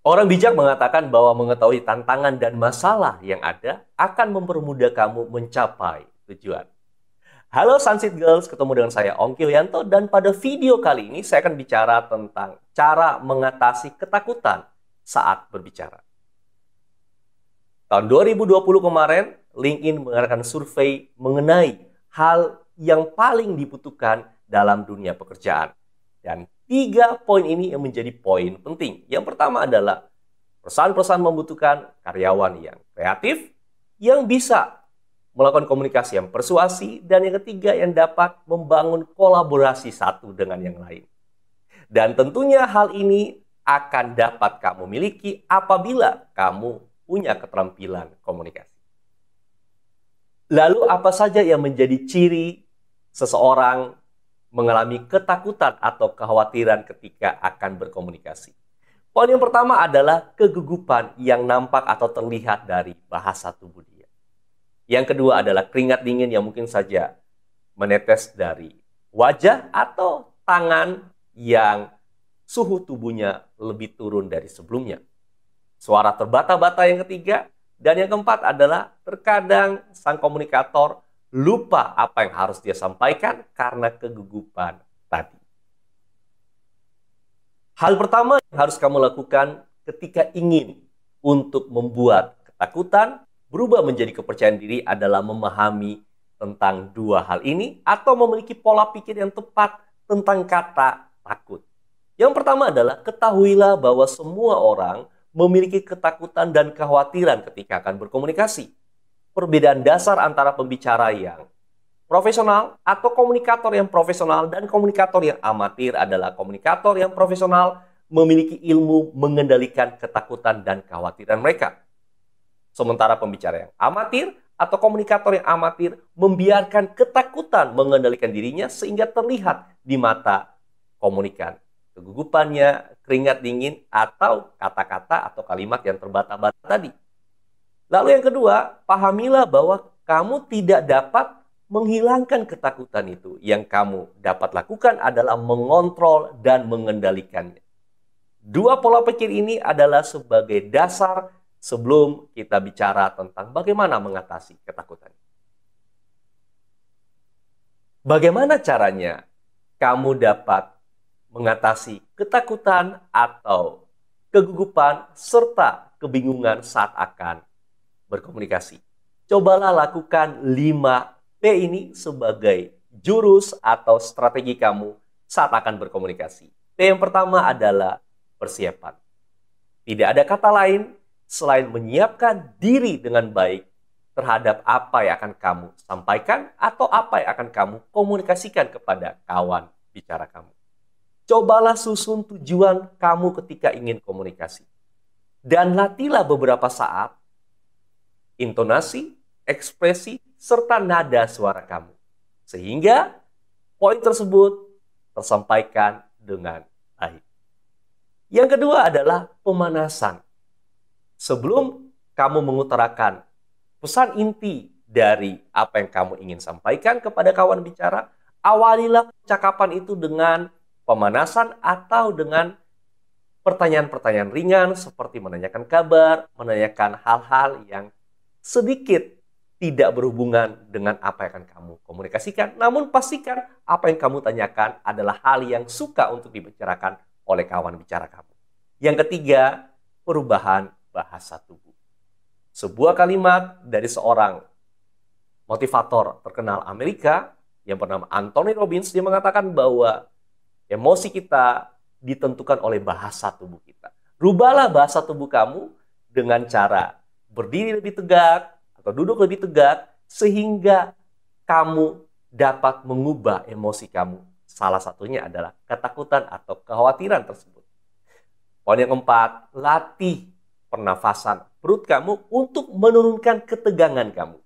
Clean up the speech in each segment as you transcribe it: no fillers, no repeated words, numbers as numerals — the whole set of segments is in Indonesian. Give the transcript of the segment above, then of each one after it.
Orang bijak mengatakan bahwa mengetahui tantangan dan masalah yang ada akan mempermudah kamu mencapai tujuan. Halo Sunset Girls, ketemu dengan saya Ongki Yanto dan pada video kali ini saya akan bicara tentang cara mengatasi ketakutan saat berbicara. Tahun 2020 kemarin, LinkedIn mengadakan survei mengenai hal yang paling dibutuhkan dalam dunia pekerjaan. Dan 3 poin ini yang menjadi poin penting. Yang pertama adalah perusahaan-perusahaan membutuhkan karyawan yang kreatif, yang bisa melakukan komunikasi yang persuasi, dan yang ketiga yang dapat membangun kolaborasi satu dengan yang lain. Dan tentunya hal ini akan dapat kamu miliki apabila kamu punya keterampilan komunikasi. Lalu apa saja yang menjadi ciri seseorang mengalami ketakutan atau kekhawatiran ketika akan berkomunikasi? Poin yang pertama adalah kegugupan yang nampak atau terlihat dari bahasa tubuh dia. Yang kedua adalah keringat dingin yang mungkin saja menetes dari wajah atau tangan yang suhu tubuhnya lebih turun dari sebelumnya. Suara terbata-bata yang ketiga. Dan yang keempat adalah terkadang sang komunikator lupa apa yang harus dia sampaikan karena kegugupan tadi. Hal pertama yang harus kamu lakukan ketika ingin untuk membuat ketakutan berubah menjadi kepercayaan diri adalah memahami tentang dua hal ini atau memiliki pola pikir yang tepat tentang kata takut. Yang pertama adalah ketahuilah bahwa semua orang memiliki ketakutan dan kekhawatiran ketika akan berkomunikasi. Perbedaan dasar antara pembicara yang profesional atau komunikator yang profesional dan komunikator yang amatir adalah komunikator yang profesional memiliki ilmu mengendalikan ketakutan dan kekhawatiran mereka. Sementara pembicara yang amatir atau komunikator yang amatir membiarkan ketakutan mengendalikan dirinya sehingga terlihat di mata komunikan. Kegugupannya, keringat dingin, atau kata-kata atau kalimat yang terbata-bata tadi. Lalu yang kedua, pahamilah bahwa kamu tidak dapat menghilangkan ketakutan itu. Yang kamu dapat lakukan adalah mengontrol dan mengendalikannya. Dua pola pikir ini adalah sebagai dasar sebelum kita bicara tentang bagaimana mengatasi ketakutan. Bagaimana caranya kamu dapat mengatasi ketakutan atau kegugupan serta kebingungan saat akan berkomunikasi? Cobalah lakukan 5P ini sebagai jurus atau strategi kamu saat akan berkomunikasi. P yang pertama adalah persiapan. Tidak ada kata lain selain menyiapkan diri dengan baik terhadap apa yang akan kamu sampaikan atau apa yang akan kamu komunikasikan kepada kawan bicara kamu. Cobalah susun tujuan kamu ketika ingin komunikasi. Dan latihlah beberapa saat intonasi, ekspresi, serta nada suara kamu. Sehingga poin tersebut tersampaikan dengan baik. Yang kedua adalah pemanasan. Sebelum kamu mengutarakan pesan inti dari apa yang kamu ingin sampaikan kepada kawan bicara, awalilah percakapan itu dengan pemanasan atau dengan pertanyaan-pertanyaan ringan seperti menanyakan kabar, menanyakan hal-hal yang sedikit tidak berhubungan dengan apa yang akan kamu komunikasikan. Namun pastikan apa yang kamu tanyakan adalah hal yang suka untuk dibicarakan oleh kawan bicara kamu. Yang ketiga, perubahan bahasa tubuh. Sebuah kalimat dari seorang motivator terkenal Amerika yang bernama Anthony Robbins, dia mengatakan bahwa emosi kita ditentukan oleh bahasa tubuh kita. Rubahlah bahasa tubuh kamu dengan cara berdiri lebih tegak atau duduk lebih tegak sehingga kamu dapat mengubah emosi kamu. Salah satunya adalah ketakutan atau kekhawatiran tersebut. Poin yang keempat, latih pernafasan perut kamu untuk menurunkan ketegangan kamu.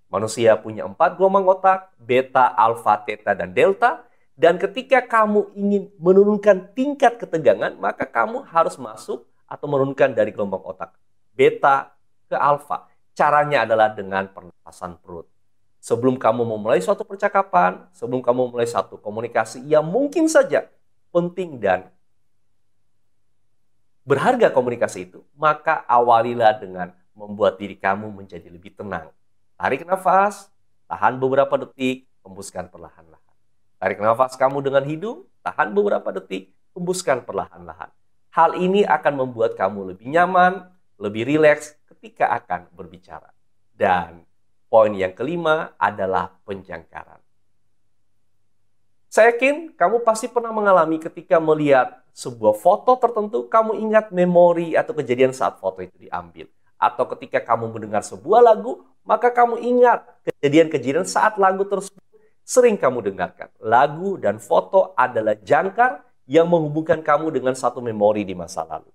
Manusia punya 4 gelombang otak, beta, alfa, theta, dan delta. Dan ketika kamu ingin menurunkan tingkat ketegangan, maka kamu harus masuk atau menurunkan dari gelombang otak beta ke alfa. Caranya adalah dengan pernapasan perut. Sebelum kamu memulai suatu percakapan, sebelum kamu memulai satu komunikasi yang mungkin saja penting dan berharga komunikasi itu, maka awalilah dengan membuat diri kamu menjadi lebih tenang. Tarik nafas, tahan beberapa detik, hembuskan perlahan-lahan. Tarik nafas kamu dengan hidung, tahan beberapa detik, hembuskan perlahan-lahan. Hal ini akan membuat kamu lebih nyaman, lebih rileks ketika akan berbicara. Dan poin yang kelima adalah penjangkaran. Saya yakin kamu pasti pernah mengalami ketika melihat sebuah foto tertentu, kamu ingat memori atau kejadian saat foto itu diambil. Atau ketika kamu mendengar sebuah lagu, maka kamu ingat kejadian-kejadian saat lagu tersebut sering kamu dengarkan. Lagu dan foto adalah jangkar yang menghubungkan kamu dengan satu memori di masa lalu.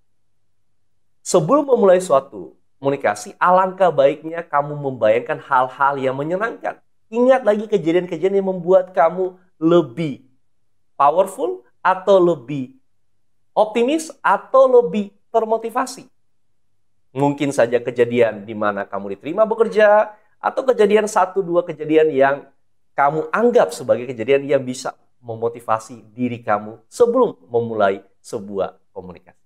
Sebelum memulai suatu komunikasi, alangkah baiknya kamu membayangkan hal-hal yang menyenangkan. Ingat lagi kejadian-kejadian yang membuat kamu lebih powerful atau lebih optimis atau lebih termotivasi. Mungkin saja kejadian di mana kamu diterima bekerja atau kejadian 1-2 kejadian yang kamu anggap sebagai kejadian yang bisa memotivasi diri kamu sebelum memulai sebuah komunikasi.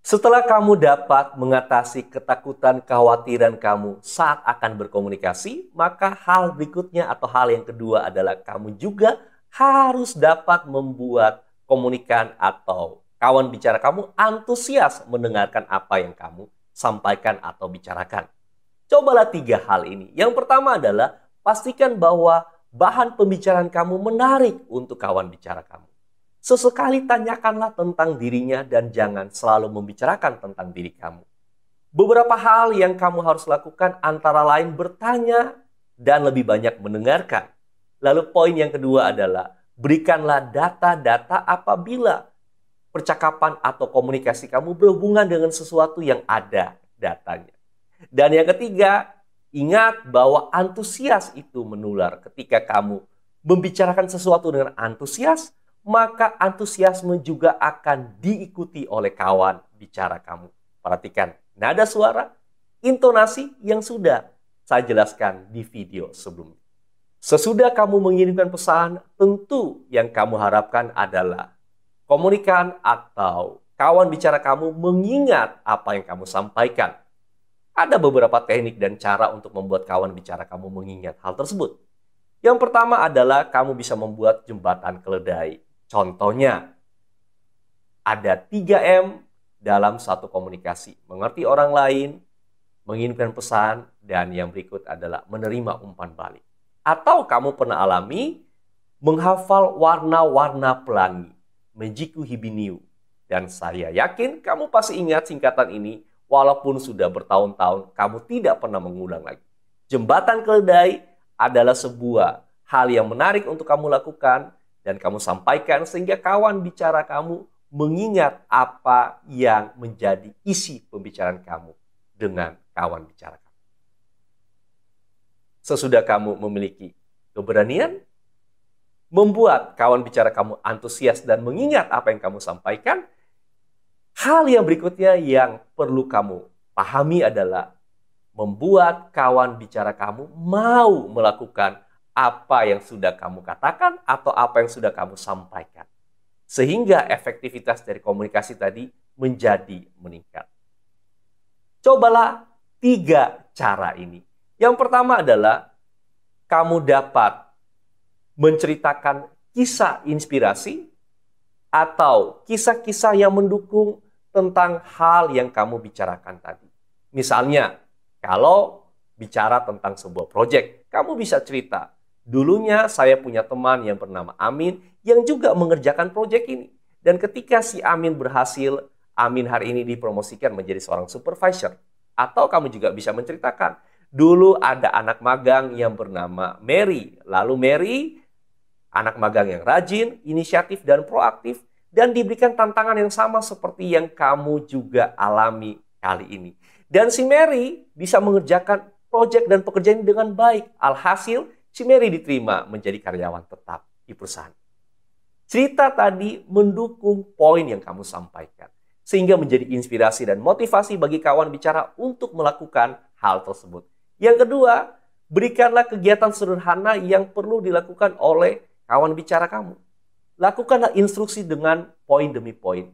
Setelah kamu dapat mengatasi ketakutan, kekhawatiran kamu saat akan berkomunikasi, maka hal berikutnya atau hal yang kedua adalah kamu juga harus dapat membuat komunikan atau kawan bicara kamu antusias mendengarkan apa yang kamu sampaikan atau bicarakan. Cobalah 3 hal ini. Yang pertama adalah pastikan bahwa bahan pembicaraan kamu menarik untuk kawan bicara kamu. Sesekali tanyakanlah tentang dirinya dan jangan selalu membicarakan tentang diri kamu. Beberapa hal yang kamu harus lakukan antara lain bertanya dan lebih banyak mendengarkan. Lalu poin yang kedua adalah berikanlah data-data apabila percakapan atau komunikasi kamu berhubungan dengan sesuatu yang ada datanya. Dan yang ketiga, ingat bahwa antusias itu menular. Ketika kamu membicarakan sesuatu dengan antusias, maka antusiasme juga akan diikuti oleh kawan bicara kamu. Perhatikan nada suara, intonasi yang sudah saya jelaskan di video sebelumnya. Sesudah kamu mengirimkan pesan, tentu yang kamu harapkan adalah komunikan atau kawan bicara kamu mengingat apa yang kamu sampaikan. Ada beberapa teknik dan cara untuk membuat kawan bicara kamu mengingat hal tersebut. Yang pertama adalah kamu bisa membuat jembatan keledai. Contohnya, ada 3M dalam satu komunikasi. Mengerti orang lain, mengirimkan pesan, dan yang berikut adalah menerima umpan balik. Atau kamu pernah alami menghafal warna-warna pelangi, Mejiku Hibiniu. Dan saya yakin kamu pasti ingat singkatan ini, walaupun sudah bertahun-tahun kamu tidak pernah mengulang lagi. Jembatan keledai adalah sebuah hal yang menarik untuk kamu lakukan, dan kamu sampaikan sehingga kawan bicara kamu mengingat apa yang menjadi isi pembicaraan kamu dengan kawan bicara kamu. Sesudah kamu memiliki keberanian membuat kawan bicara kamu antusias dan mengingat apa yang kamu sampaikan, hal yang berikutnya yang perlu kamu pahami adalah membuat kawan bicara kamu mau melakukan apa yang sudah kamu katakan atau apa yang sudah kamu sampaikan. Sehingga efektivitas dari komunikasi tadi menjadi meningkat. Cobalah 3 cara ini. Yang pertama adalah kamu dapat menceritakan kisah inspirasi atau kisah-kisah yang mendukung tentang hal yang kamu bicarakan tadi. Misalnya, kalau bicara tentang sebuah proyek, kamu bisa cerita, dulunya saya punya teman yang bernama Amin yang juga mengerjakan proyek ini. Dan ketika si Amin berhasil, Amin hari ini dipromosikan menjadi seorang supervisor. Atau kamu juga bisa menceritakan, dulu ada anak magang yang bernama Mary. Lalu Mary, anak magang yang rajin, inisiatif dan proaktif, dan diberikan tantangan yang sama seperti yang kamu juga alami kali ini. Dan si Mary bisa mengerjakan proyek dan pekerjaan ini dengan baik. Alhasil, si Mary diterima menjadi karyawan tetap di perusahaan. Cerita tadi mendukung poin yang kamu sampaikan, sehingga menjadi inspirasi dan motivasi bagi kawan bicara untuk melakukan hal tersebut. Yang kedua, berikanlah kegiatan sederhana yang perlu dilakukan oleh kawan bicara kamu. Lakukanlah instruksi dengan poin demi poin.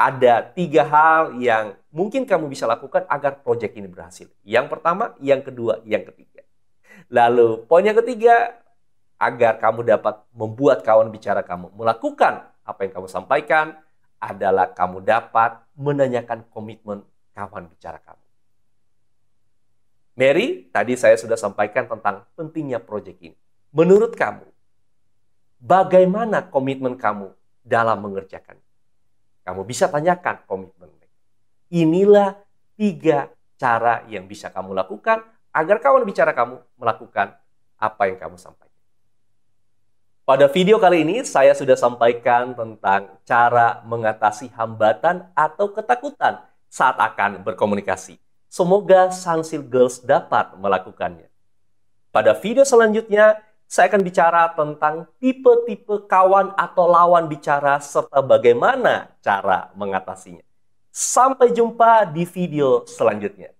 ada 3 hal yang mungkin kamu bisa lakukan agar proyek ini berhasil. Yang pertama, yang kedua, yang ketiga. Lalu poin yang ketiga, agar kamu dapat membuat kawan bicara kamu melakukan apa yang kamu sampaikan, adalah kamu dapat menanyakan komitmen kawan bicara kamu. Mary, tadi saya sudah sampaikan tentang pentingnya proyek ini. Menurut kamu, bagaimana komitmen kamu dalam mengerjakannya? Kamu bisa tanyakan komitmen mereka. Inilah 3 cara yang bisa kamu lakukan agar kawan bicara kamu melakukan apa yang kamu sampaikan. Pada video kali ini, saya sudah sampaikan tentang cara mengatasi hambatan atau ketakutan saat akan berkomunikasi. Semoga Sunsil Girls dapat melakukannya. Pada video selanjutnya, saya akan bicara tentang tipe-tipe kawan atau lawan bicara serta bagaimana cara mengatasinya. Sampai jumpa di video selanjutnya.